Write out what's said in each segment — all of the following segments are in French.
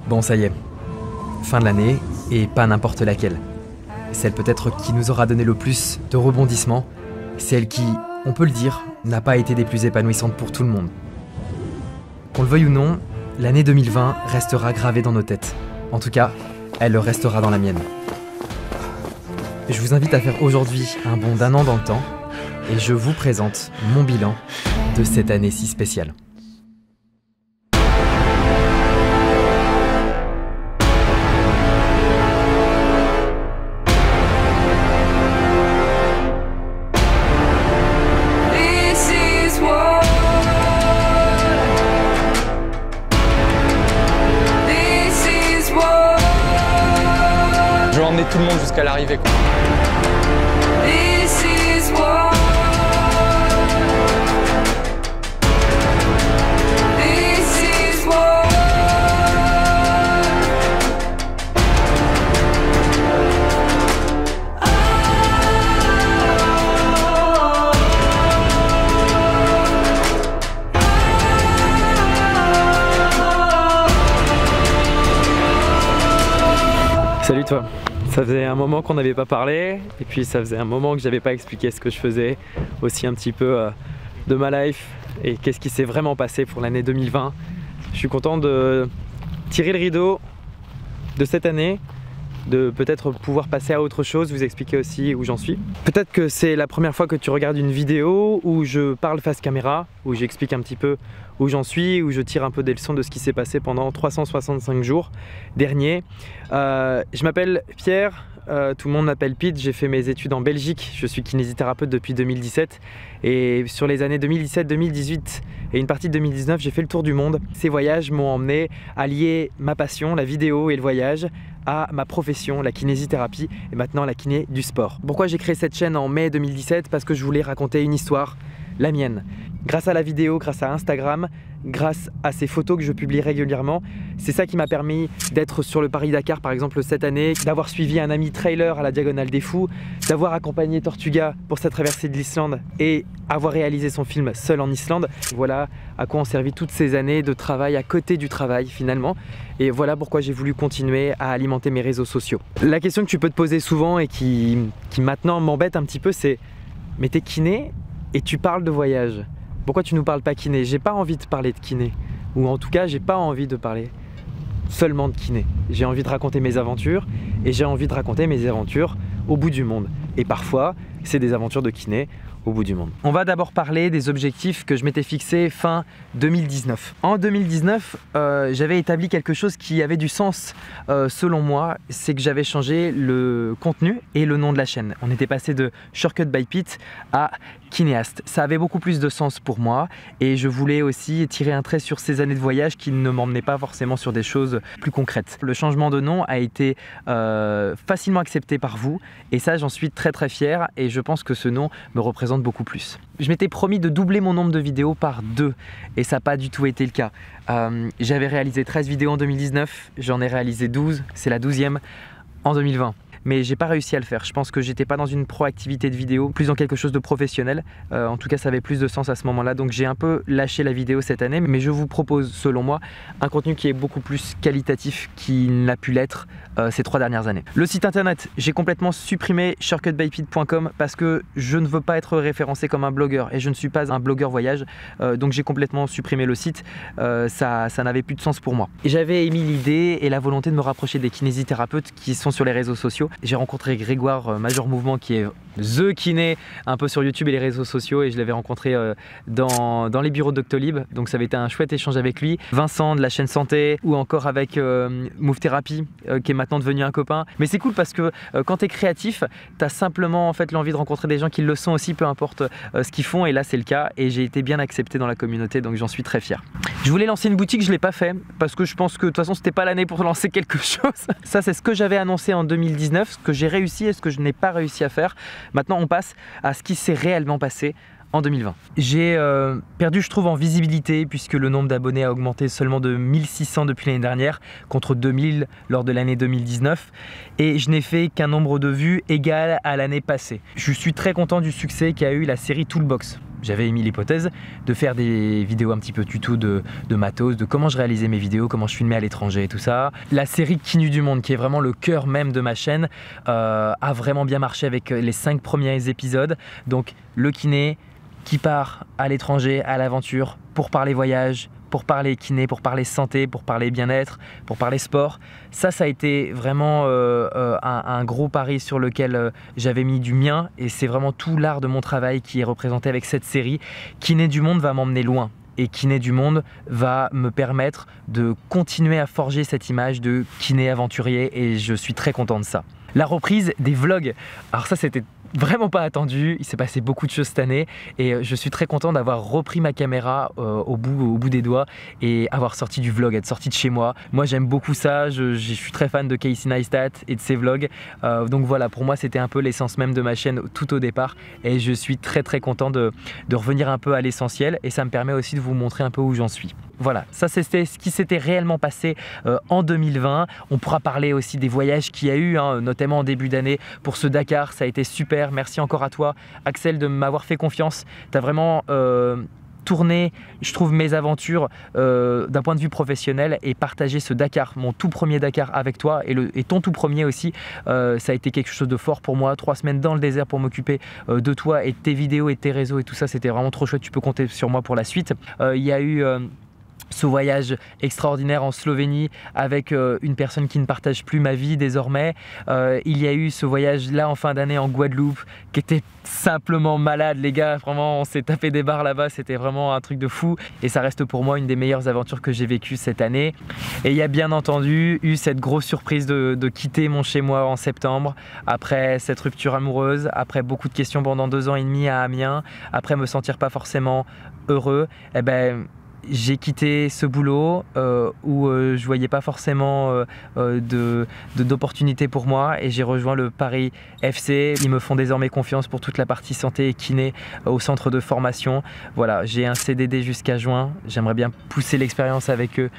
Bon, ça y est, fin de l'année, et pas n'importe laquelle. Celle peut-être qui nous aura donné le plus de rebondissements, celle qui, on peut le dire, n'a pas été des plus épanouissantes pour tout le monde. Qu'on le veuille ou non, l'année 2020 restera gravée dans nos têtes. En tout cas, elle le restera dans la mienne. Je vous invite à faire aujourd'hui un bond d'1 an dans le temps, et je vous présente mon bilan de cette année si spéciale. Je vais emmener tout le monde jusqu'à l'arrivée, quoi. Salut toi, ça faisait un moment qu'on n'avait pas parlé et puis ça faisait un moment que j'avais pas expliqué ce que je faisais, aussi un petit peu de ma life et qu'est-ce qui s'est vraiment passé pour l'année 2020. Je suis content de tirer le rideau de cette année, de peut-être pouvoir passer à autre chose, vous expliquer aussi où j'en suis. Peut-être que c'est la première fois que tu regardes une vidéo où je parle face caméra, où j'explique un petit peu où j'en suis, où je tire un peu des leçons de ce qui s'est passé pendant 365 jours derniers. Je m'appelle Pierre, tout le monde m'appelle Pete, j'ai fait mes études en Belgique, je suis kinésithérapeute depuis 2017 et sur les années 2017, 2018 et une partie de 2019, j'ai fait le tour du monde. Ces voyages m'ont emmené à lier ma passion, la vidéo et le voyage, à ma profession, la kinésithérapie et maintenant la kiné du sport. Pourquoi j'ai créé cette chaîne en mai 2017? Parce que je voulais raconter une histoire, la mienne. Grâce à la vidéo, grâce à Instagram, grâce à ces photos que je publie régulièrement, c'est ça qui m'a permis d'être sur le Paris-Dakar par exemple cette année, d'avoir suivi un ami trailer à la Diagonale des Fous, d'avoir accompagné Tortuga pour sa traversée de l'Islande et avoir réalisé son film Seul en Islande. Voilà à quoi ont servi toutes ces années de travail à côté du travail finalement. Et voilà pourquoi j'ai voulu continuer à alimenter mes réseaux sociaux. La question que tu peux te poser souvent et qui maintenant m'embête un petit peu, c'est « mais t'es kiné et tu parles de voyage. Pourquoi tu nous parles pas kiné ?» J'ai pas envie de parler de kiné, ou en tout cas j'ai pas envie de parler seulement de kiné. J'ai envie de raconter mes aventures et j'ai envie de raconter mes aventures au bout du monde. Et parfois c'est des aventures de kiné au bout du monde. On va d'abord parler des objectifs que je m'étais fixé fin 2019. En 2019, j'avais établi quelque chose qui avait du sens selon moi, c'est que j'avais changé le contenu et le nom de la chaîne. On était passé de Shortcut by Pete à Kinéaste. Ça avait beaucoup plus de sens pour moi et je voulais aussi tirer un trait sur ces années de voyage qui ne m'emmenaient pas forcément sur des choses plus concrètes. Le changement de nom a été facilement accepté par vous et ça j'en suis très fier et je pense que ce nom me représente beaucoup plus. Je m'étais promis de doubler mon nombre de vidéos par 2 et ça n'a pas du tout été le cas. J'avais réalisé 13 vidéos en 2019, j'en ai réalisé 12, c'est la 12e en 2020. Mais j'ai pas réussi à le faire. Je pense que j'étais pas dans une proactivité de vidéo, plus dans quelque chose de professionnel. En tout cas, ça avait plus de sens à ce moment-là. Donc j'ai un peu lâché la vidéo cette année, mais je vous propose, selon moi, un contenu qui est beaucoup plus qualitatif qu'il n'a pu l'être ces 3 dernières années. Le site internet, j'ai complètement supprimé shortcutbypete.com parce que je ne veux pas être référencé comme un blogueur et je ne suis pas un blogueur voyage. Donc j'ai complètement supprimé le site. Ça n'avait plus de sens pour moi. J'avais émis l'idée et la volonté de me rapprocher des kinésithérapeutes qui sont sur les réseaux sociaux. J'ai rencontré Grégoire Major Mouvement qui est The Kiné un peu sur YouTube et les réseaux sociaux et je l'avais rencontré dans les bureaux de Doctolib, donc ça avait été un chouette échange avec lui. Vincent de la chaîne Santé ou encore avec Move Therapy qui est maintenant devenu un copain. Mais c'est cool parce que quand tu es créatif, tu as simplement en fait l'envie de rencontrer des gens qui le sont aussi, peu importe ce qu'ils font, et là c'est le cas et j'ai été bien accepté dans la communauté, donc j'en suis très fier. Je voulais lancer une boutique, je ne l'ai pas fait parce que je pense que de toute façon c'était pas l'année pour lancer quelque chose. Ça c'est ce que j'avais annoncé en 2019, ce que j'ai réussi et ce que je n'ai pas réussi à faire. Maintenant on passe à ce qui s'est réellement passé en 2020. J'ai perdu, je trouve, en visibilité puisque le nombre d'abonnés a augmenté seulement de 1600 depuis l'année dernière contre 2000 lors de l'année 2019 et je n'ai fait qu'un nombre de vues égal à l'année passée. Je suis très content du succès qu'a eu la série Toolbox. j'avais émis l'hypothèse de faire des vidéos un petit peu tuto de matos, de comment je réalisais mes vidéos, comment je filmais à l'étranger et tout ça. La série Kiné du Monde, qui est vraiment le cœur même de ma chaîne, a vraiment bien marché avec les 5 premiers épisodes. Donc le kiné qui part à l'étranger, à l'aventure, pour parler voyage, pour parler kiné, pour parler santé, pour parler bien-être, pour parler sport. Ça a été vraiment un gros pari sur lequel j'avais mis du mien, et c'est vraiment tout l'art de mon travail qui est représenté avec cette série. Kiné du Monde va m'emmener loin. Et Kiné du Monde va me permettre de continuer à forger cette image de kiné aventurier, et je suis très content de ça. La reprise des vlogs, alors ça c'était vraiment pas attendu, il s'est passé beaucoup de choses cette année et je suis très content d'avoir repris ma caméra au bout des doigts et avoir sorti du vlog, être sorti de chez moi. Moi j'aime beaucoup ça, je suis très fan de Casey Neistat et de ses vlogs, donc voilà, pour moi c'était un peu l'essence même de ma chaîne tout au départ, et je suis très content de revenir un peu à l'essentiel, et ça me permet aussi de vous montrer un peu où j'en suis. Voilà, ça c'était ce qui s'était réellement passé en 2020. On pourra parler aussi des voyages qu'il y a eu, notamment en début d'année pour ce Dakar, ça a été super. Merci encore à toi Axel de m'avoir fait confiance. Tu as vraiment tourné, je trouve, mes aventures d'un point de vue professionnel, et partager ce Dakar, mon tout premier Dakar avec toi, et ton tout premier aussi, ça a été quelque chose de fort pour moi. 3 semaines dans le désert pour m'occuper de toi et de tes vidéos et de tes réseaux et tout ça, c'était vraiment trop chouette. Tu peux compter sur moi pour la suite. Il y a eu ce voyage extraordinaire en Slovénie avec une personne qui ne partage plus ma vie désormais. Il y a eu ce voyage là en fin d'année en Guadeloupe qui était simplement malade, les gars. Vraiment, on s'est tapé des barres là-bas, c'était vraiment un truc de fou, et ça reste pour moi une des meilleures aventures que j'ai vécues cette année. Et il y a bien entendu eu cette grosse surprise de quitter mon chez-moi en septembre, après cette rupture amoureuse, après beaucoup de questions pendant 2 ans et demi à Amiens, après me sentir pas forcément heureux. Eh ben, j'ai quitté ce boulot où je voyais pas forcément d'opportunités pour moi, et j'ai rejoint le Paris FC. Ils me font désormais confiance pour toute la partie santé et kiné au centre de formation. Voilà, j'ai un CDD jusqu'à juin. J'aimerais bien pousser l'expérience avec eux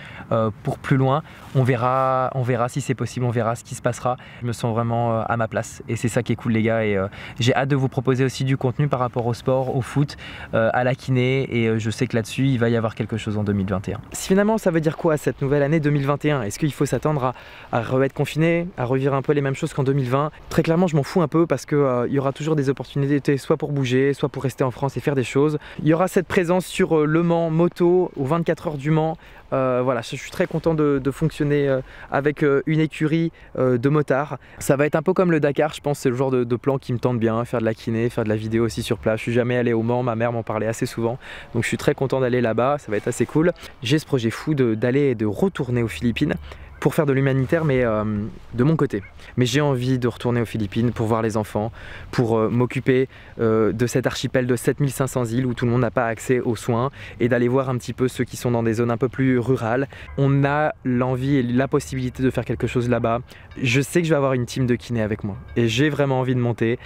pour plus loin. On verra si c'est possible, on verra ce qui se passera. Je me sens vraiment à ma place, et c'est ça qui est cool, les gars, et j'ai hâte de vous proposer aussi du contenu par rapport au sport, au foot, à la kiné, et je sais que là-dessus il va y avoir quelque chose en 2021. Finalement, ça veut dire quoi cette nouvelle année 2021? Est-ce qu'il faut s'attendre à re-être confiné, à revivre un peu les mêmes choses qu'en 2020? Très clairement, je m'en fous un peu, parce qu'il y aura toujours des opportunités, soit pour bouger, soit pour rester en France et faire des choses. Il y aura cette présence sur Le Mans moto aux 24 heures du Mans. Voilà, je suis très content de fonctionner avec une écurie de motards. Ça va être un peu comme le Dakar, je pense. C'est le genre de plan qui me tente bien, faire de la kiné, faire de la vidéo aussi sur place. Je suis jamais allé au Mans, ma mère m'en parlait assez souvent, donc je suis très content d'aller là-bas, ça va être assez cool. J'ai ce projet fou d'aller et de retourner aux Philippines pour faire de l'humanitaire, mais de mon côté. Mais j'ai envie de retourner aux Philippines pour voir les enfants, pour m'occuper de cet archipel de 7500 îles où tout le monde n'a pas accès aux soins, et d'aller voir un petit peu ceux qui sont dans des zones un peu plus rurales. On a l'envie et la possibilité de faire quelque chose là-bas. Je sais que je vais avoir une team de kinés avec moi, et j'ai vraiment envie de monter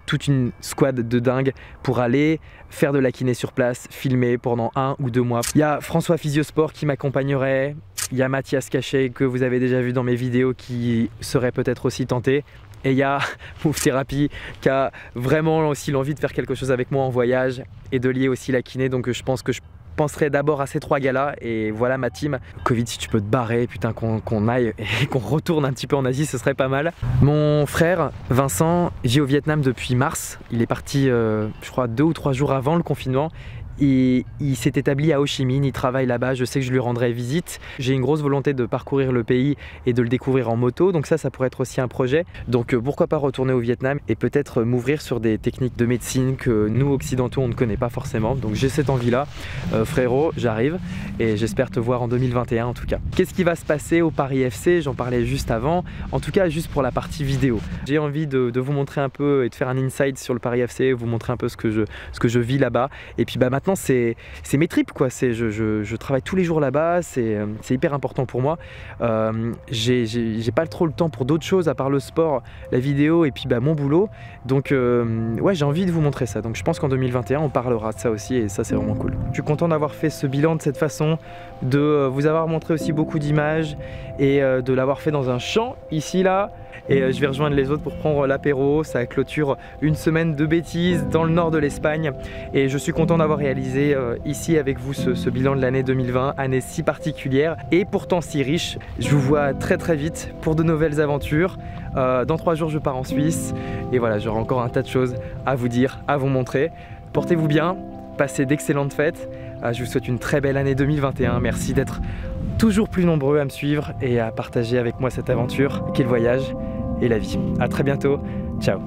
toute une squad de dingue pour aller faire de la kiné sur place, filmer pendant 1 ou 2 mois. Il y a François Physiosport qui m'accompagnerait, il y a Mathias Cachet que vous avez déjà vu dans mes vidéos qui serait peut-être aussi tenté, et il y a Move Therapy qui a vraiment aussi l'envie de faire quelque chose avec moi en voyage et de lier aussi la kiné. Donc je pense que je penserai d'abord à ces 3 gars-là, et voilà ma team. Covid, si tu peux te barrer, putain, qu'on aille et qu'on retourne un petit peu en Asie, ce serait pas mal. Mon frère Vincent vit au Vietnam depuis mars. Il est parti, je crois, 2 ou 3 jours avant le confinement. Il s'est établi à Ho Chi Minh, il travaille là-bas, je sais que je lui rendrai visite. J'ai une grosse volonté de parcourir le pays et de le découvrir en moto, donc ça pourrait être aussi un projet. Donc pourquoi pas retourner au Vietnam et peut-être m'ouvrir sur des techniques de médecine que nous occidentaux on ne connaît pas forcément. Donc j'ai cette envie-là, frérot, j'arrive, et j'espère te voir en 2021 en tout cas. Qu'est-ce qui va se passer au Paris FC? J'en parlais juste avant, en tout cas juste pour la partie vidéo. J'ai envie de vous montrer un peu et de faire un insight sur le Paris FC, vous montrer un peu ce que je vis là-bas, et puis maintenant c'est mes tripes quoi. Je travaille tous les jours là-bas, c'est hyper important pour moi. J'ai pas trop le temps pour d'autres choses à part le sport, la vidéo et puis mon boulot. Donc ouais, j'ai envie de vous montrer ça. Donc je pense qu'en 2021 on parlera de ça aussi, et ça c'est vraiment cool. Je suis content d'avoir fait ce bilan de cette façon, de vous avoir montré aussi beaucoup d'images, et de l'avoir fait dans un champ ici là. Et je vais rejoindre les autres pour prendre l'apéro. Ça clôture une semaine de bêtises dans le nord de l'Espagne. Et je suis content d'avoir réalisé ici avec vous ce bilan de l'année 2020, année si particulière et pourtant si riche. Je vous vois très vite pour de nouvelles aventures. Dans 3 jours je pars en Suisse et voilà, j'aurai encore un tas de choses à vous dire, à vous montrer. Portez-vous bien, passez d'excellentes fêtes. Je vous souhaite une très belle année 2021. Merci d'être toujours plus nombreux à me suivre et à partager avec moi cette aventure qu'est le voyage et la vie. À très bientôt, ciao.